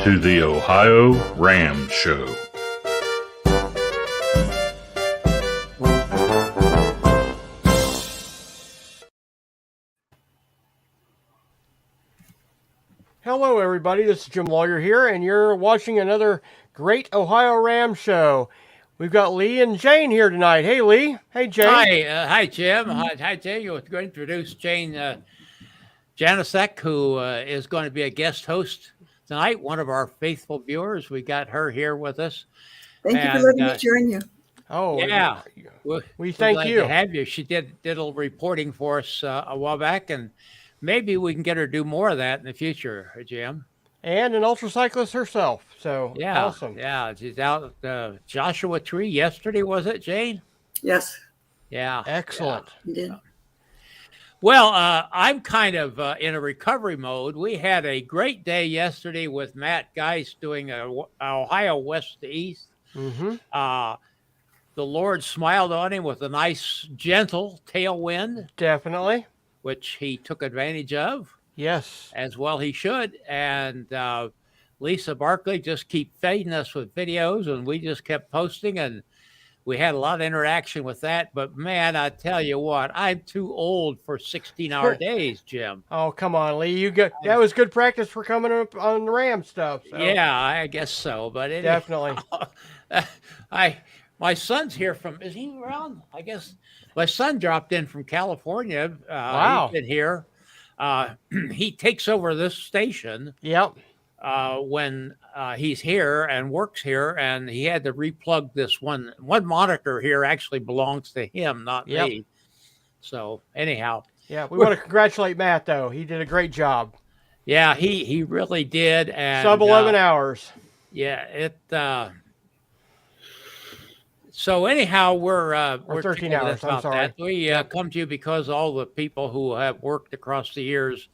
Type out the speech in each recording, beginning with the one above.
to the Ohio RAM Show. Hello, everybody. This is Jim Lawyer here, and you're watching another great OhioRAAM show. We've got Lee and Jane here tonight. Hey, Lee. Hey, Jane. Hi, Jim. Hi, Jane. You were going to introduce Jane Janicek, who is going to be a guest host tonight, one of our faithful viewers. We got her here with us. Thank you for letting me join you. Oh, yeah. We thank you. Glad to have you. She did a little reporting for us a while back, and maybe we can get her to do more of that in the future, Jim. And an UltraCyclist herself. So, yeah, awesome. Yeah, she's out at Joshua Tree yesterday, was it, Jane? Yes. Yeah. Excellent. You did. Well, I'm kind of in a recovery mode. We had a great day yesterday with Matt Geist doing a Ohio West to East. Mm-hmm. The Lord smiled on him with a nice, gentle tailwind. Definitely. Which he took advantage of. Yes. As well he should. And Lisa Barkley just keep feeding us with videos, and we just kept posting, and we had a lot of interaction with that. But, man, I tell you what, I'm too old for 16-hour days, Jim. Oh, come on, Lee. That was good practice for coming up on the RAM stuff. So. Yeah, I guess so. But definitely. My son's here is he around? I guess my son dropped in from California. Wow. He's been here. He takes over this station. Yep. When he's here and works here, and he had to replug this one monitor here actually belongs to him, not me. So anyhow. Yeah, we want to congratulate Matt, though. He did a great job. Yeah, he really did. And sub 11 hours. Yeah, so anyhow, we're 13 hours. I'm sorry. That. We come to you because all the people who have worked across the years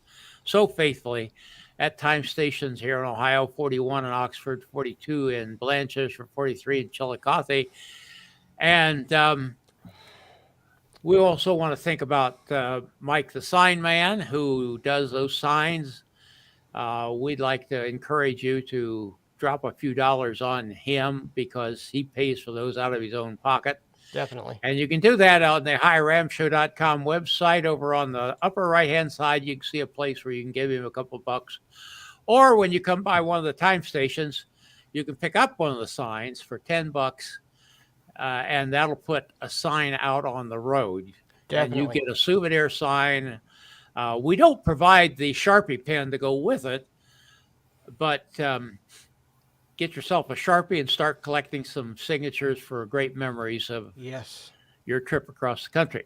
so faithfully at time stations here in Ohio, 41 in Oxford, 42 in Blanchester, 43 in Chillicothe. And we also want to think about Mike the sign man who does those signs. We'd like to encourage you to drop a few dollars on him because he pays for those out of his own pocket. Definitely. And you can do that on the OhioRAAMshow.com website. Over on the upper right-hand side, you can see a place where you can give him a couple bucks. Or when you come by one of the time stations, you can pick up one of the signs for $10, and that'll put a sign out on the road. Definitely. And you get a souvenir sign. We don't provide the Sharpie pen to go with it, but get yourself a Sharpie and start collecting some signatures for great memories of your trip across the country.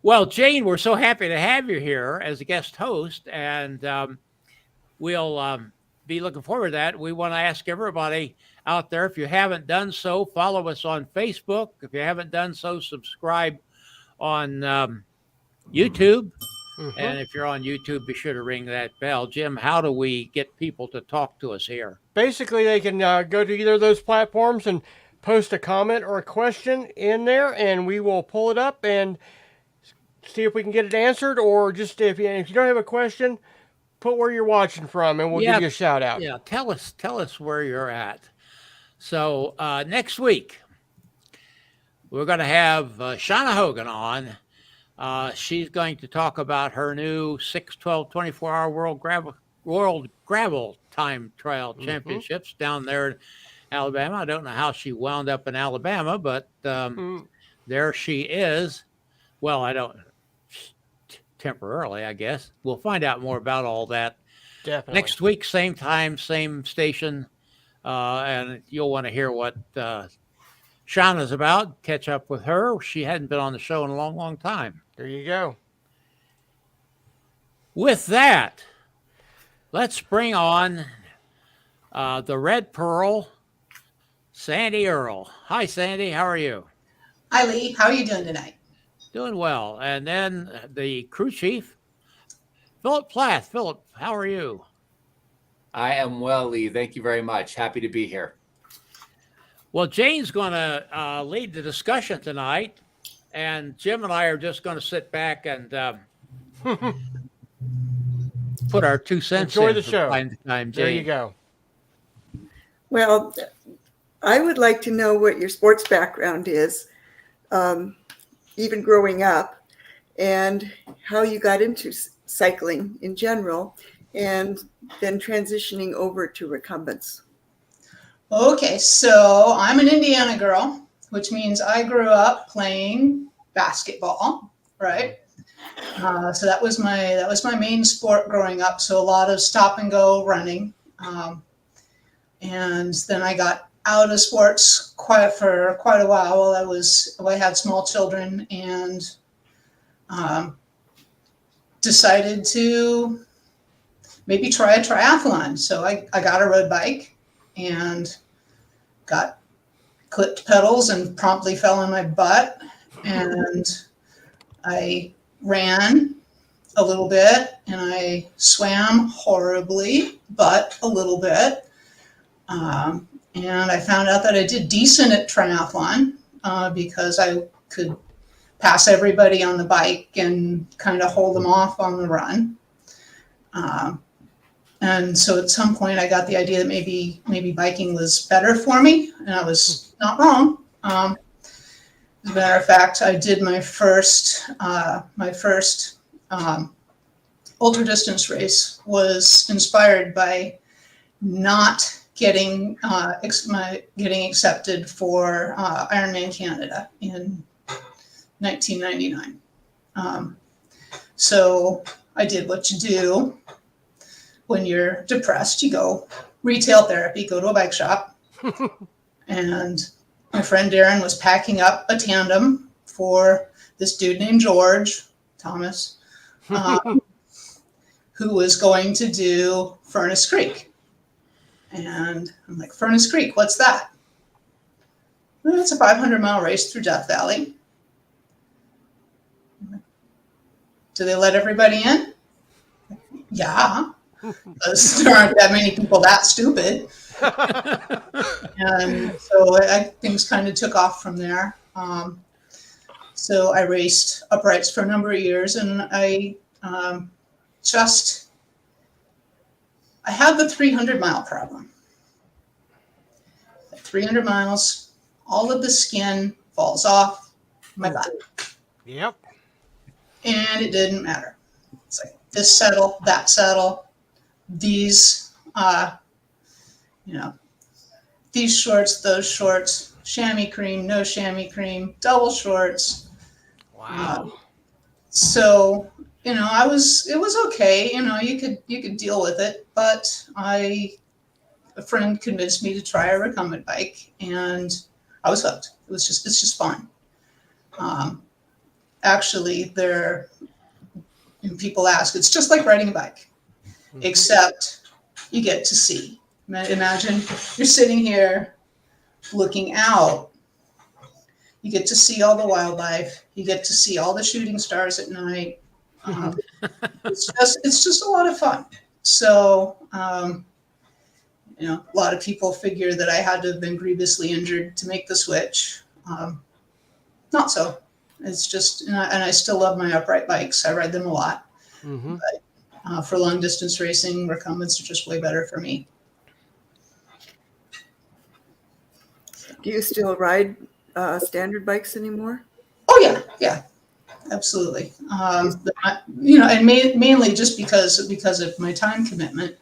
Well, Jane, we're so happy to have you here as a guest host, and we'll be looking forward to that. We want to ask everybody out there, if you haven't done so, follow us on Facebook. If you haven't done so, subscribe on YouTube. Mm-hmm. And if you're on YouTube, be sure to ring that bell. Jim, how do we get people to talk to us here? Basically, they can go to either of those platforms and post a comment or a question in there, and we will pull it up and see if we can get it answered. Or just if you don't have a question, put where you're watching from, and we'll give you a shout out. Yeah, tell us where you're at. So next week, we're going to have Shauna Hogan on. She's going to talk about her new 6, 12, 24-hour World Gravel Time Trial Championships down there in Alabama. I don't know how she wound up in Alabama, but there she is. Well, I don't temporarily, I guess. We'll find out more about all that next week, same time, same station, and you'll want to hear what Shauna's about. Catch up with her. She hadn't been on the show in a long, long time. There you go. With that, let's bring on the Red Pearl, Sandy Earl. Hi, Sandy. How are you? Hi, Lee. How are you doing tonight? Doing well. And then the crew chief, Philip Plath. Philip, how are you? I am well, Lee. Thank you very much. Happy to be here. Well, Jane's going to lead the discussion tonight, and Jim and I are just going to sit back and put our 2 cents Enjoy in the show. Time to time. There you go. Well, I would like to know what your sports background is, even growing up, and how you got into cycling in general, and then transitioning over to recumbents. Okay, so I'm an Indiana girl, which means I grew up playing basketball, right? So that was my main sport growing up. So a lot of stop and go running, and then I got out of sports for quite a while. I had small children and decided to maybe try a triathlon. So I got a road bike and got clipped pedals and promptly fell on my butt. And I ran a little bit and I swam horribly, but a little bit. And I found out that I did decent at triathlon because I could pass everybody on the bike and kind of hold them off on the run. And so at some point I got the idea that maybe biking was better for me, and I was not wrong. As a matter of fact, I did my first ultra distance race was inspired by not getting accepted for Ironman Canada in 1999. So I did what you do when you're depressed. You go retail therapy, go to a bike shop. And my friend Darren was packing up a tandem for this dude named George Thomas, who was going to do Furnace Creek. And I'm like, Furnace Creek, what's that? Well, it's a 500-mile race through Death Valley. Do they let everybody in? Yeah, because there aren't that many people that stupid. And so things kind of took off from there. So I raced uprights for a number of years, and I had the 300-mile problem. At 300 miles, all of the skin falls off my butt. Yep. And it didn't matter. It's like this saddle, that saddle, these these shorts, those shorts, chamois cream, no chamois cream, double shorts. Wow. So, it was okay. You could deal with it, but a friend convinced me to try a recumbent bike, and I was hooked. It's just fun. Actually, people ask, it's just like riding a bike, except you get to see. Imagine you're sitting here looking out. You get to see all the wildlife. You get to see all the shooting stars at night. It's just a lot of fun. So, a lot of people figure that I had to have been grievously injured to make the switch. Not so. It's just, and I still love my upright bikes. I ride them a lot. Mm-hmm. But for long distance racing, recumbents are just way better for me. Do you still ride standard bikes anymore? Oh yeah, absolutely. And mainly just because of my time commitment.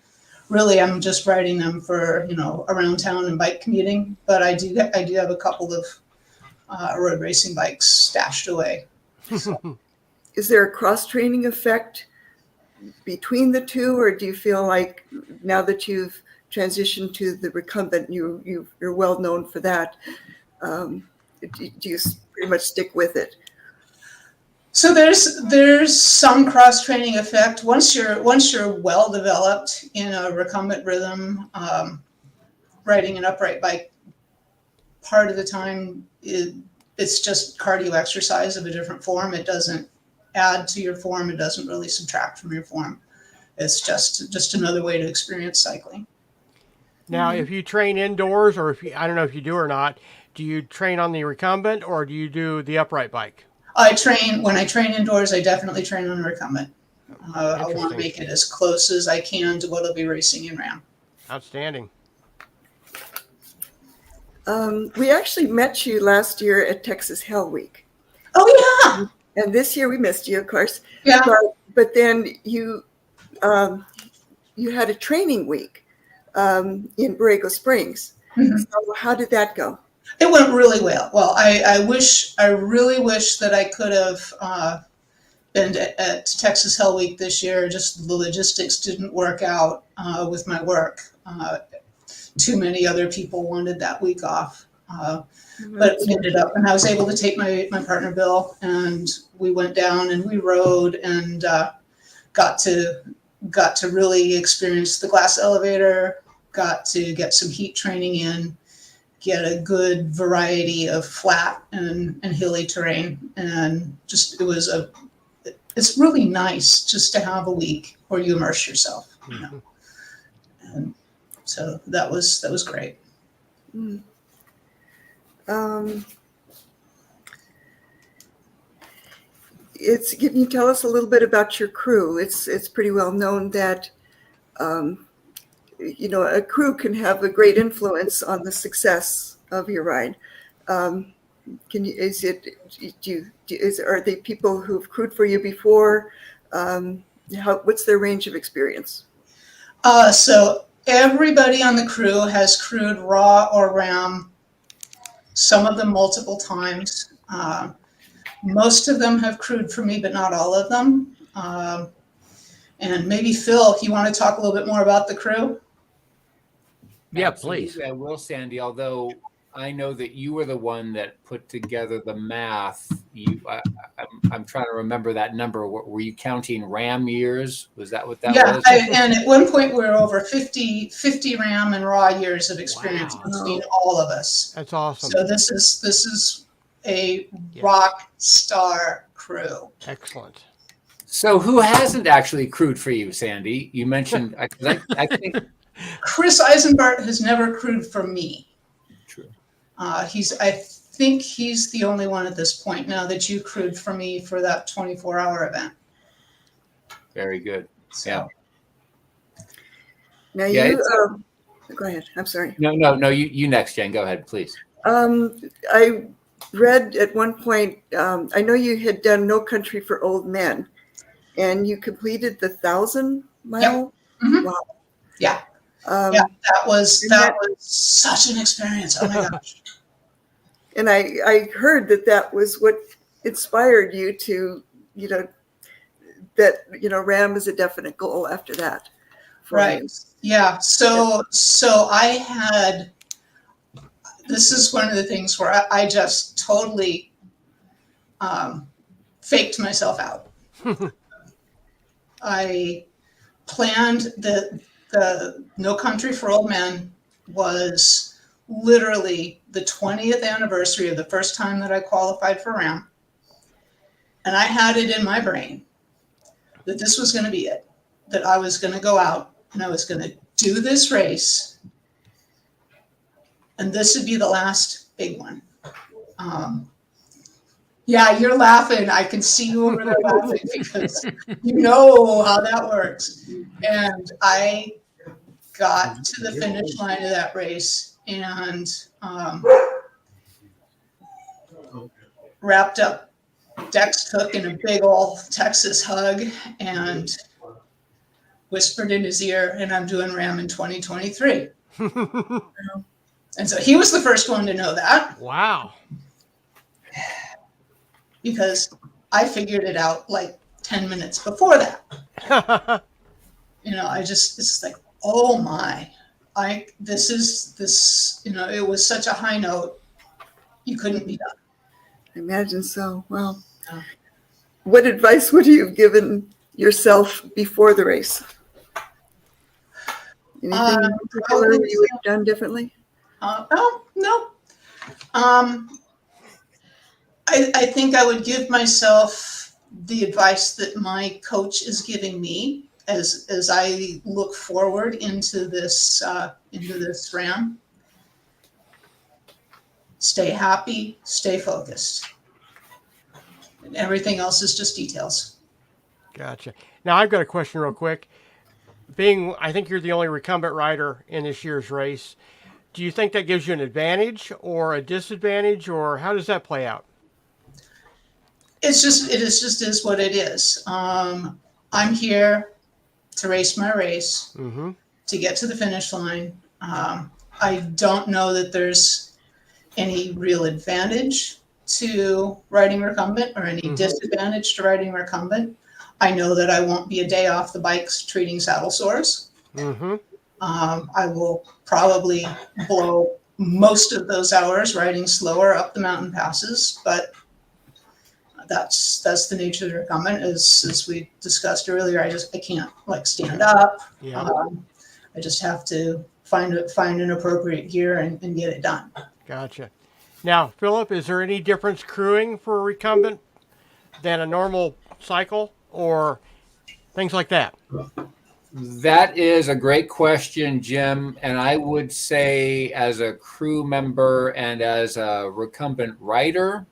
Really, I'm just riding them for around town and bike commuting. But I do have a couple of road racing bikes stashed away. So. Is there a cross-training effect between the two, or do you feel like now that you've transitioned to the recumbent, you're well known for that? Do you pretty much stick with it? So there's some cross-training effect once you're well developed in a recumbent rhythm. Riding an upright bike part of the time it's just cardio exercise of a different form. It doesn't add to your form. It doesn't really subtract from your form. It's just another way to experience cycling. Now, if you train indoors, or I don't know if you do or not, do you train on the recumbent or do you do the upright bike? When I train indoors, I definitely train on a recumbent. I want to make it as close as I can to what I'll be racing in RAAM. Outstanding. We actually met you last year at Texas Hell Week. Oh And this year we missed you, of course. yeah, yeah. But then um, you had a training week in Borrego Springs. Mhm. So how did that go? It went really well. Well, I really wish that I could have been at Texas Hell Week this year. Just the logistics didn't work out with my work. Too many other people wanted that week off. But we ended up, and I was able to take my partner Bill, and we went down and we rode and got to really experience the glass elevator, got to get some heat training in, get a good variety of flat and hilly terrain, and just it's really nice just to have a week where you immerse yourself, you know. And so that was great. Mm. Can you tell us a little bit about your crew? It's pretty well known that a crew can have a great influence on the success of your ride. Are they people who've crewed for you before? What's their range of experience? So everybody on the crew has crewed RAW or RAM, some of them multiple times. Most of them have crewed for me, but not all of them. And maybe Phil, if you want to talk a little bit more about the crew? Yeah, Absolutely, please. I will, Sandy. Although I know that you were the one that put together the math. I'm trying to remember that number. Were you counting RAM years? Was that what that Yeah, was? and at one point we were over 50 RAM and RAW years of experience Wow. between all of us. That's awesome. So this is a Yes. rock star crew. Excellent. So who hasn't actually crewed for you, Sandy? You mentioned. I think. Chris Eisenbart has never crewed for me. True. I think he's the only one at this point now that you crewed for me for that 24-hour event. Very good. Yeah. Now Yeah, go ahead. I'm sorry. No. You next, Jen. Go ahead, please. I read at one point, I know you had done No Country for Old Men, and you completed the 1,000-mile. Yep. Mm-hmm. Wow. Yeah. Yeah, that was such an experience. Oh my gosh. And I heard that was what inspired you to, RAAM is a definite goal after that. Right. You. Yeah. So this is one of the things where I just totally faked myself out. I planned the No Country for Old Men was literally the 20th anniversary of the first time that I qualified for RAAM. And I had it in my brain that this was going to be it, that I was going to go out and I was going to do this race. And this would be the last big one. Yeah, you're laughing. I can see you over there laughing because you know how that works. And I got to the finish line of that race and wrapped up Dex Cook in a big old Texas hug and whispered in his ear, and I'm doing RAAM in 2023. And so he was the first one to know that. Wow. Because I figured it out like 10 minutes before that. It's like, oh my, it was such a high note. You couldn't be done. I imagine so. Well, what advice would you have given yourself before the race? Anything in particular you would have done differently? No. I think I would give myself the advice that my coach is giving me as I look forward into this RAAM. Stay happy, stay focused. And everything else is just details. Gotcha. Now I've got a question real quick. I think you're the only recumbent rider in this year's race. do you think that gives you an advantage or a disadvantage, or how does that play out? It is what it is. I'm here to race my race, Mm-hmm. to get to the finish line. I don't know that there's any real advantage to riding recumbent or any disadvantage to riding recumbent. I know that I won't be a day off the bikes treating saddle sores. Mm-hmm. I will probably blow most of those hours riding slower up the mountain passes, but that's the nature of the recumbent. As we discussed earlier, I can't like stand up. Yeah. I just have to find an appropriate gear and get it done. Gotcha. Now, Philip, is there any difference crewing for a recumbent than a normal cycle or things like that? That is a great question, Jim. And I would say, as a crew member and as a recumbent rider,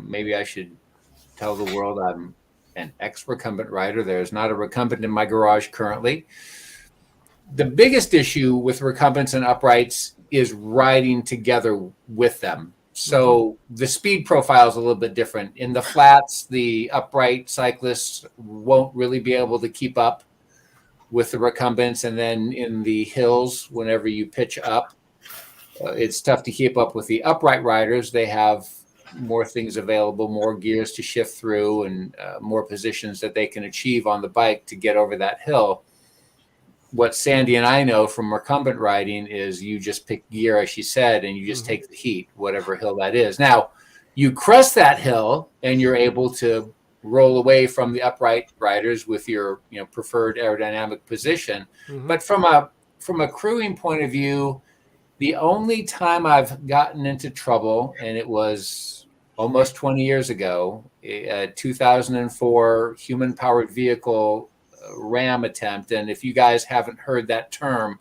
maybe I should tell the world I'm an ex-recumbent rider. There's not a recumbent in my garage currently. The biggest issue with recumbents and uprights is riding together with them. So the speed profile is a little bit different. In the flats, the upright cyclists won't really be able to keep up with the recumbents. And then in the hills, whenever you pitch up, it's tough to keep up with the upright riders. They have more things available, more gears to shift through, and more positions that they can achieve on the bike to get over that hill. What Sandy and I know from recumbent riding is you just pick gear, as she said, and you just take the heat, whatever hill that is. Now, you crest that hill and you're able to roll away from the upright riders with your preferred aerodynamic position. But from a crewing point of view, the only time I've gotten into trouble, and it was almost 20 years ago, a 2004 human-powered vehicle RAAM attempt. And if you guys haven't heard that term,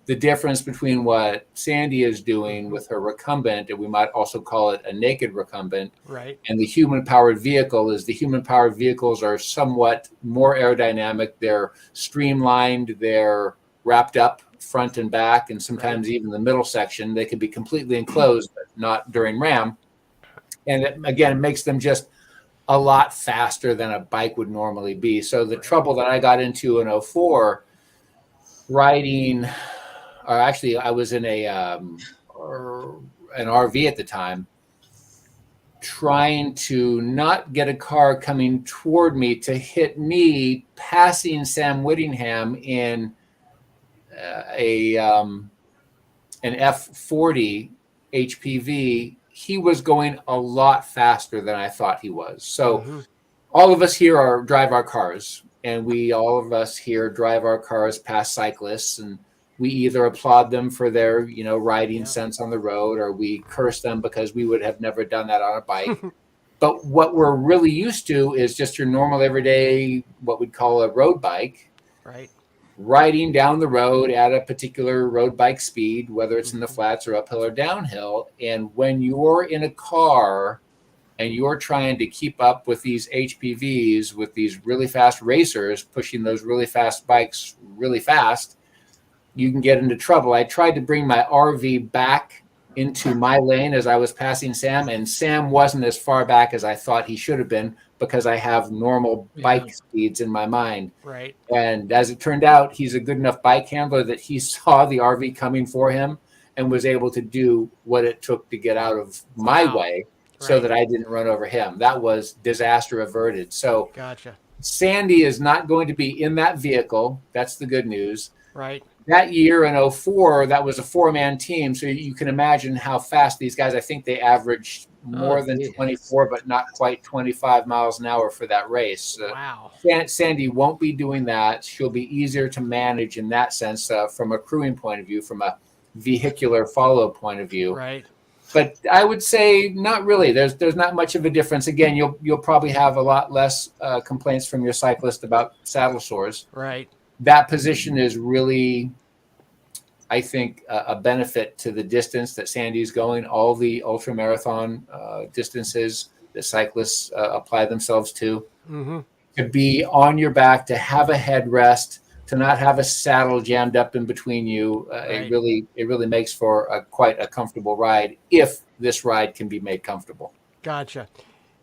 the difference between what Sandy is doing with her recumbent, and we might also call it a naked recumbent, right, and the human-powered vehicle is the human-powered vehicles are somewhat more aerodynamic. They're streamlined. They're wrapped up front and back, and sometimes even the middle section. They can be completely enclosed, but not during RAAM. And it makes them just a lot faster than a bike would normally be. So the trouble that I got into in 2004 riding, or actually I was in an RV at the time, trying to not get a car coming toward me to hit me, passing Sam Whittingham in an F40 HPV. He was going a lot faster than I thought he was. So all of us here drive our cars, and all of us here drive our cars past cyclists, and we either applaud them for their, riding sense on the road, or we curse them because we would have never done that on a bike. But what we're really used to is just your normal everyday, what we'd call a road bike. Right. Riding down the road at a particular road bike speed, whether it's in the flats or uphill or downhill. And when you're in a car and you're trying to keep up with these HPVs, with these really fast racers pushing those really fast bikes really fast, you can get into trouble. I tried to bring my RV back into my lane as I was passing Sam, and Sam wasn't as far back as I thought he should have been, because I have normal bike speeds in my mind. Right. And as it turned out, he's a good enough bike handler that he saw the RV coming for him and was able to do what it took to get out of my way so that I didn't run over him. That was disaster averted. So gotcha. Sandy is not going to be in that vehicle. That's the good news. Right. That year in 2004, that was a 4-man team. So you can imagine how fast these guys, I think they averaged more than 24, but not quite 25 miles an hour for that race. Wow. Sandy won't be doing that. She'll be easier to manage in that sense, from a crewing point of view, from a vehicular follow point of view. Right. But I would say not really. There's not much of a difference. Again, you'll probably have a lot less complaints from your cyclist about saddle sores. Right. That position is really, I think, a benefit to the distance that Sandy's going. All the ultra marathon distances that cyclists apply themselves to be on your back, to have a headrest, to not have a saddle jammed up in between you. Right. It really makes for quite a comfortable ride if this ride can be made comfortable. Gotcha.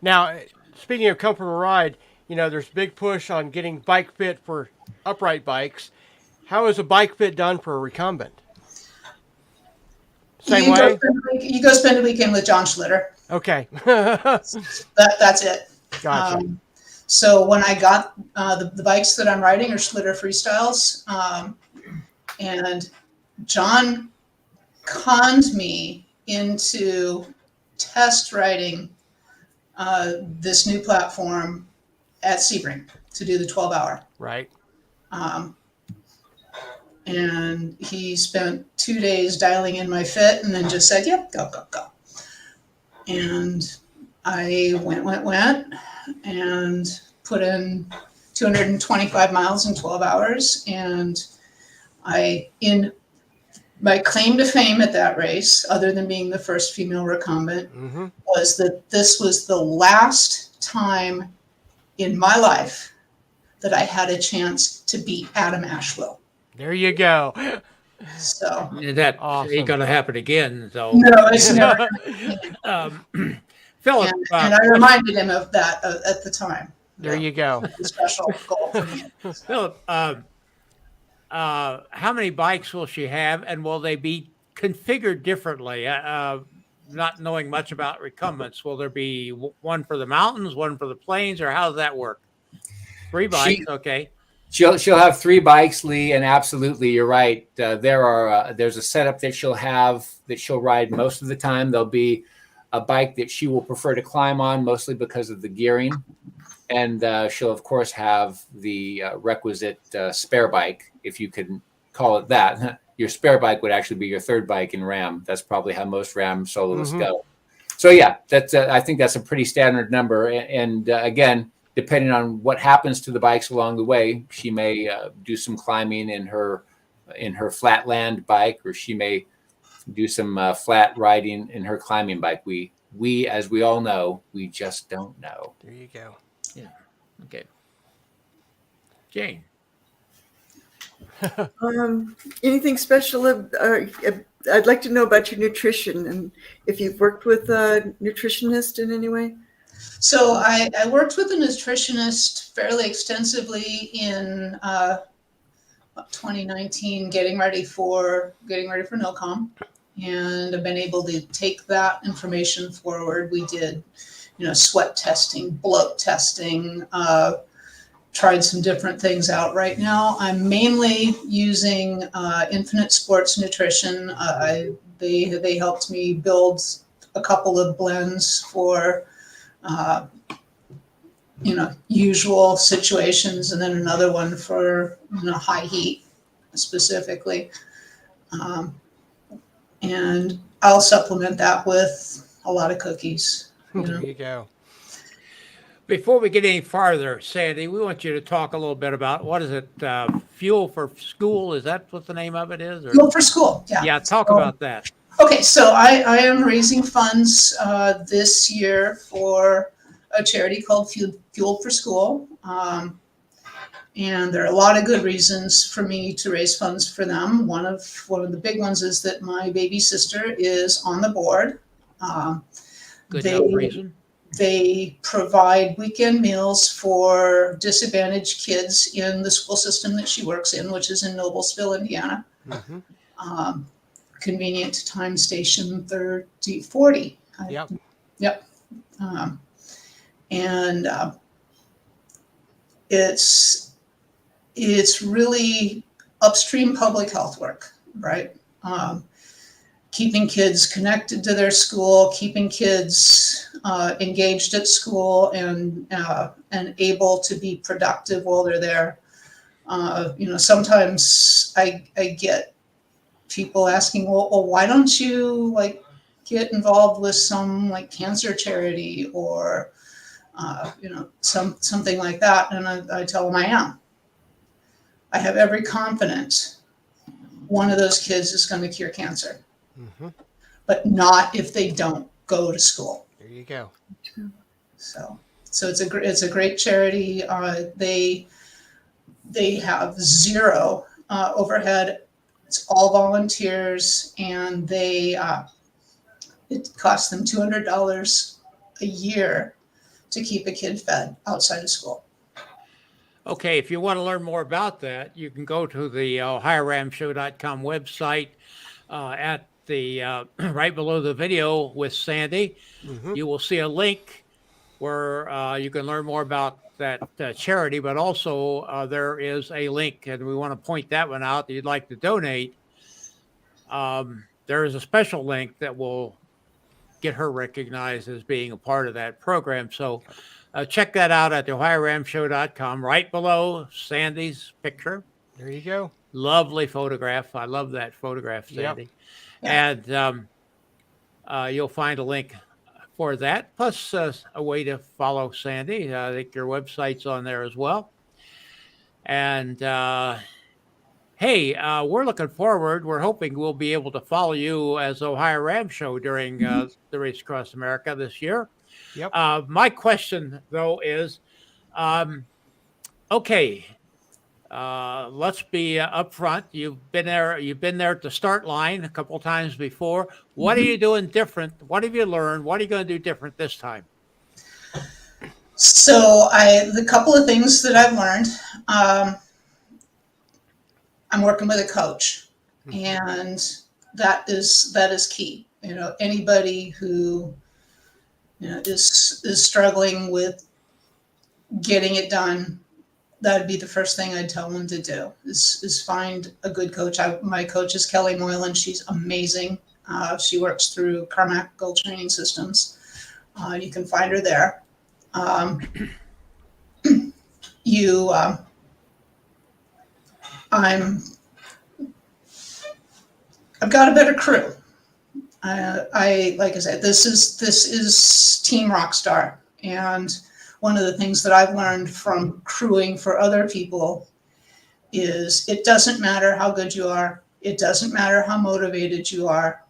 Now, speaking of comfortable ride, there's big push on getting bike fit for upright bikes. How is a bike fit done for a recumbent? Same way? You go spend a weekend with John Schlitter. Okay. That's it. Gotcha. So when I got the bikes that I'm riding are Schlitter Freestyles, and John conned me into test riding this new platform at Sebring to do the 12-hour. Right. And he spent 2 days dialing in my fit and then just said, yep, go, go, go. And I went and put in 225 miles in 12 hours. And in my claim to fame at that race, other than being the first female recumbent, was that this was the last time in my life that I had a chance to beat Adam Ashwell. There you go. So That Awesome. ain't going to happen again. So, no, it's never. Philip, And I reminded him of that at the time. There you go. A special goal for me. Philip, how many bikes will she have, and will they be configured differently? Not knowing much about recumbents, will there be one for the mountains, one for the plains, or how does that work? 3 bikes, okay. She'll have 3 bikes, Lee, and absolutely, you're right. There's a setup that she'll have that she'll ride most of the time. There'll be a bike that she will prefer to climb on, mostly because of the gearing, and she'll of course have the requisite spare bike, if you can call it that. Your spare bike would actually be your 3rd bike in RAAM. That's probably how most RAAM soloists go. So yeah, that's I think that's a pretty standard number, and again, depending on what happens to the bikes along the way, she may do some climbing in her flatland bike, or she may do some flat riding in her climbing bike. We, as we all know, we just don't know. There you go. Yeah. Okay. Jane. Anything special? I'd like to know about your nutrition and if you've worked with a nutritionist in any way. So I worked with a nutritionist fairly extensively in 2019, getting ready for NOCOM, and I've been able to take that information forward. We did, sweat testing, bloat testing, tried some different things out. Right now, I'm mainly using Infinite Sports Nutrition. They helped me build a couple of blends for usual situations, and then another one for high heat specifically. And I'll supplement that with a lot of cookies. There you go. Before we get any farther, Sandy, we want you to talk a little bit about, what is it, Fuel for School? Is that what the name of it is? Or? Fuel for School, yeah. Yeah, talk about that. Okay, so I am raising funds this year for a charity called Fuel for School. And there are a lot of good reasons for me to raise funds for them. One of the big ones is that my baby sister is on the board. Good enough reason. They provide weekend meals for disadvantaged kids in the school system that she works in, which is in Noblesville, Indiana. Convenient to Time Station 3040. Yep. And it's really upstream public health work, right? Keeping kids connected to their school, keeping kids engaged at school, and able to be productive while they're there. Sometimes I get people asking, well, why don't you get involved with some cancer charity or something like that? And I tell them I am. I have every confidence one of those kids is going to cure cancer, but not if they don't go to school. There you go. So it's a great charity. They have zero overhead. It's all volunteers, and it costs them $200 a year to keep a kid fed outside of school. Okay, if you want to learn more about that, you can go to the OhioRAAMshow.com website at the right below the video with Sandy. Mm-hmm. You will see a link where you can learn more about that charity, but also there is a link, and we want to point that one out that you'd like to donate. There is a special link that will get her recognized as being a part of that program. So check that out at the OhioRAAMshow.com, right below Sandy's picture. There you go. Lovely photograph. I love that photograph, Sandy. Yep. And you'll find a link for that, plus a way to follow Sandy. I think your website's on there as well. And hey, we're looking forward. We're hoping we'll be able to follow you as OhioRAAM Show during the Race Across America this year. Yep. My question, though, is okay. Let's be upfront. You've been there. You've been there at the start line a couple times before. What are you doing different? What have you learned? What are you going to do different this time? So the couple of things that I've learned, I'm working with a coach, and that is key. Anybody who is struggling with getting it done, that'd be the first thing I'd tell them to do is find a good coach. My coach is Kelly Moylan. She's amazing. She works through Carmack Gold Training Systems. You can find her there. I've got a better crew. Like I said, this is Team Rockstar, and one of the things that I've learned from crewing for other people is it doesn't matter how good you are. It doesn't matter how motivated you are.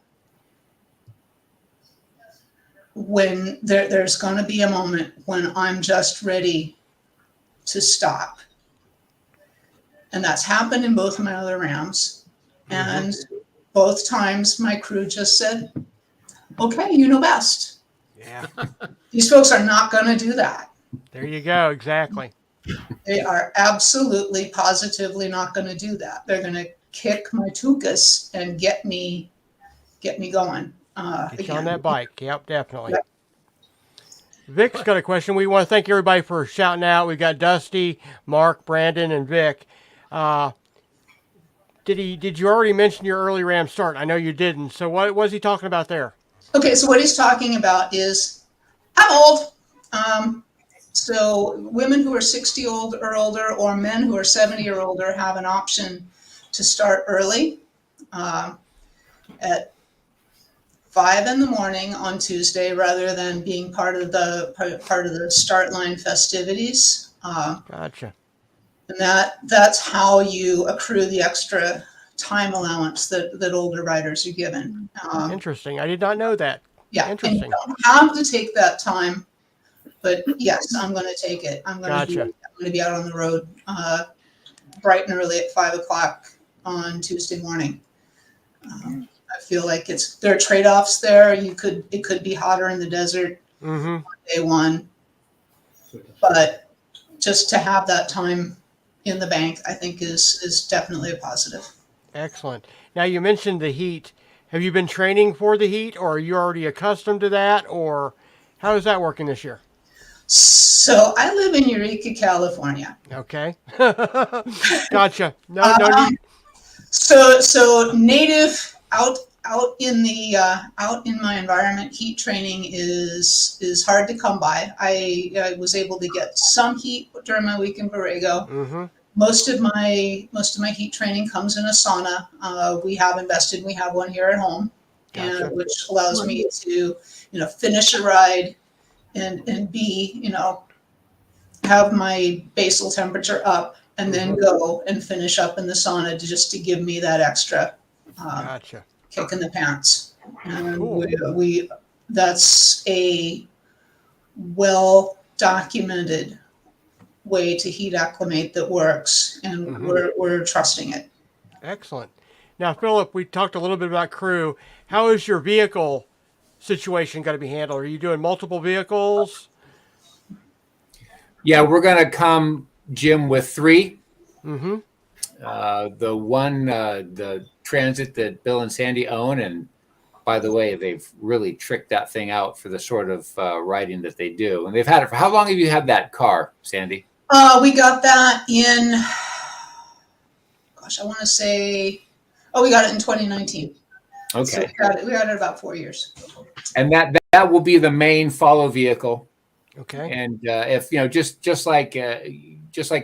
When there's going to be a moment when I'm just ready to stop. And that's happened in both of my other RAAMs. And both times my crew just said, okay, you know best. Yeah. These folks are not going to do that. There you go. Exactly. They are absolutely, positively not going to do that. They're going to kick my tuchus and get me going. Get you on that bike. Yep, definitely. Yep. Vic's got a question. We want to thank everybody for shouting out. We've got Dusty, Mark, Brandon, and Vic. Did you already mention your early RAAM start? I know you didn't. So what was he talking about there? Okay, so what he's talking about is I'm old. So women who are 60 or older, or men who are 70 or older, have an option to start early at 5 in the morning on Tuesday, rather than being part of the start line festivities. Gotcha. And that's how you accrue the extra time allowance that older riders are given. Interesting. I did not know that. Yeah, Interesting. And you don't have to take that time, but yes, I'm going to take it. I'm going to be out on the road bright and early at 5 o'clock on Tuesday morning. I feel like there are trade-offs there. It could be hotter in the desert on day one, but just to have that time in the bank, I think is definitely a positive. Excellent. Now you mentioned the heat. Have you been training for the heat, or are you already accustomed to that, or how is that working this year? So I live in Eureka, California. Okay. Gotcha. No need. So native out in my environment, heat training is hard to come by. I was able to get some heat during my week in Borrego. Mm-hmm. Most of my heat training comes in a sauna. We have one here at home, Gotcha. which allows me to finish a ride and be have my basal temperature up, and then go and finish up in the sauna just to give me that extra Gotcha. kick in the pants. And Cool. that's a well documented way to heat acclimate that works, and we're trusting it. Excellent. Now, Philip, we talked a little bit about crew. How is your vehicle situation going to be handled? Are you doing multiple vehicles? Yeah, we're going to come, Jim, with 3. Mm-hmm. The Transit that Bill and Sandy own, and by the way, they've really tricked that thing out for the sort of riding that they do. And they've had it for how long have you had that car, Sandy? We got that in, gosh, I want to say, we got it in 2019. Okay. So we got it about 4 years. And that will be the main follow vehicle. Okay. And if just like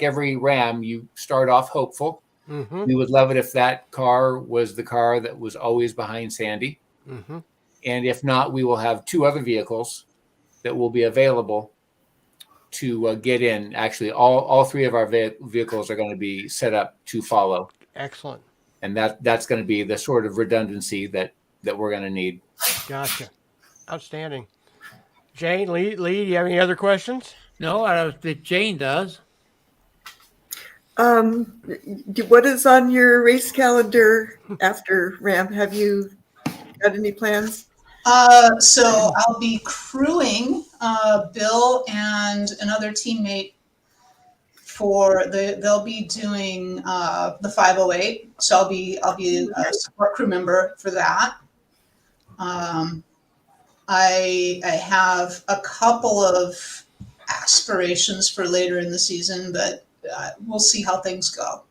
every RAM, you start off hopeful. Mm-hmm. We would love it if that car was the car that was always behind Sandy. Mm-hmm. And if not, we will have 2 other vehicles that will be available to get in. Actually, all 3 of our vehicles are going to be set up to follow. Excellent. And that's going to be the sort of redundancy that we're going to need. Gotcha. Outstanding. Jane, Lee, do you have any other questions? No, I don't think Jane does. What is on your race calendar after RAAM? Have you got any plans? So I'll be crewing Bill and another teammate they'll be doing the 508. So I'll be a support crew member for that. I have a couple of aspirations for later in the season, but we'll see how things go.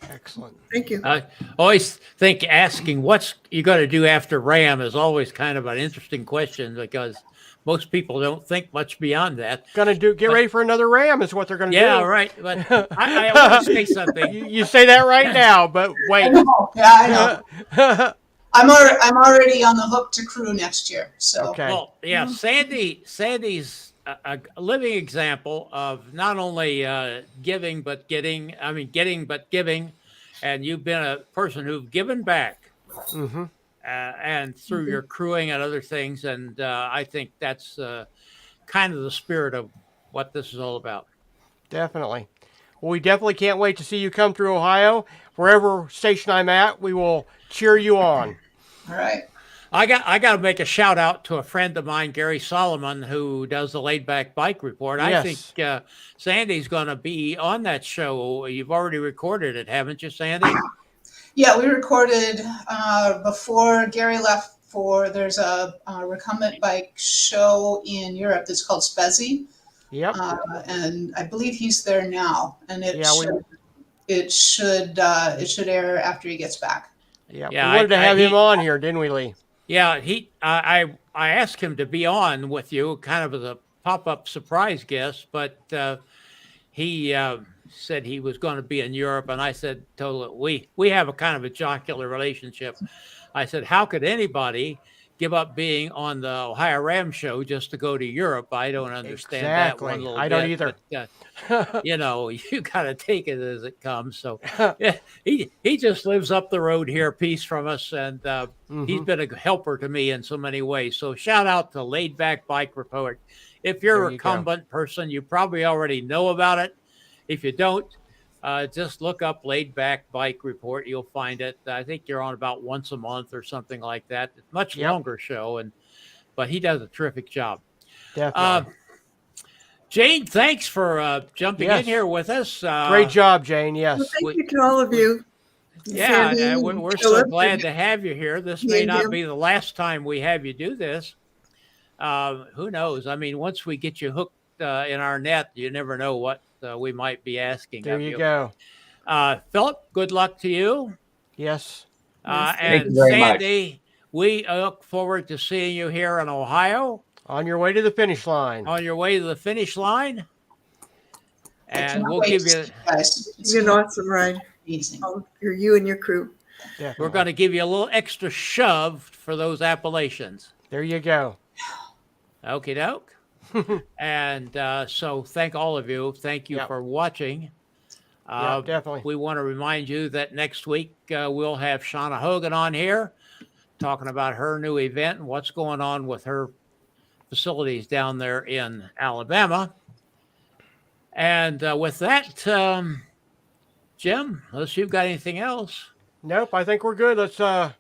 Excellent. Thank you. I always think asking what's you going to do after RAAM is always kind of an interesting question, because most people don't think much beyond that. Get ready for another RAM is what they're going to do. Yeah, right. But I want to say something. You say that right now, but wait. I know. I'm already on the hook to crew next year. So Okay. Well, yeah, Sandy's a living example of not only giving but getting. I mean, getting but giving, and you've been a person who've given back, Mm-hmm. and through your crewing and other things, and I think that's kind of the spirit of what this is all about. Definitely. Well, we definitely can't wait to see you come through Ohio. Wherever station I'm at, we will cheer you on. all right. I got to make a shout out to a friend of mine, Gary Solomon, who does the Laid Back Bike Report. I Yes. think Sandy's going to be on that show. You've already recorded it, haven't you, Sandy? Yeah, we recorded before Gary left. There's a recumbent bike show in Europe that's called Spezi. Yep. And I believe he's there now, and it Yeah, should air after he gets back. Yeah. Yeah, We wanted to have him on here, didn't we, Lee? Yeah, I asked him to be on with you, kind of as a pop-up surprise guest, but he said he was going to be in Europe, and I told him we have a kind of a jocular relationship. I said, how could anybody give up being on the OhioRAAM show just to go to Europe? I don't understand that one little I bit. don't either. But, you got to take it as it comes. So yeah, he just lives up the road here, a piece from us, and he's been a helper to me in so many ways. So shout out to Laid Back Bike Report. If you're a recumbent person, you probably already know about it. If you don't, just look up Laid Back Bike Report. You'll find it. I think you're on about once a month or something like that. It's a much longer show, but he does a terrific job. Definitely. Jane, thanks for jumping in here with us. Great job, Jane. Yes. Well, thank you to all of you. Yeah, Sandy, we're so Philip, glad and to have you here. This me may and not him. be the last time we have you do this. Who knows? I mean, once we get you hooked in our net, you never know what we might be asking There of you go. Philip, good luck to you. Yes. Yes, thank And you very much. Sandy, we look forward to seeing you here in Ohio On your way to the finish line. on your way to the finish line. I And cannot we'll wait give to you, see you guys. It's an awesome ride. Amazing. You and your crew. Definitely. we're going to give you a little extra shove for those Appalachians. There you go. Okie doke. And so thank all of you. Thank you Yep. for watching. Yeah, definitely. We want to remind you that next week we'll have Shauna Hogan on here talking about her new event and what's going on with her facilities down there in Alabama. And with that, Jim, unless you've got anything else. Nope, I think we're good. Let's find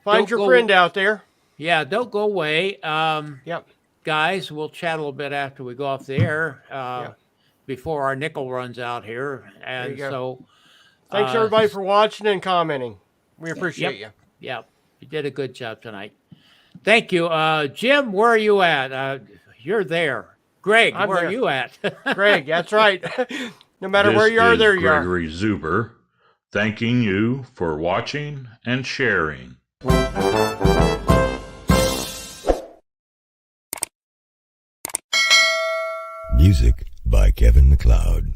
Don't your go- friend out there. Yeah, don't go away. Yep. Guys, we'll chat a little bit after we go off the air before our nickel runs out here. And go. so Thanks everybody for watching and commenting. We appreciate you. Yeah, you did a good job tonight. Thank you. Jim, where are you at? You're there. Greg, I'm where there. are you at? Greg, that's right. No matter This where you are, is there you are. Gregory Zuber, thanking you for watching and sharing. Music by Kevin MacLeod.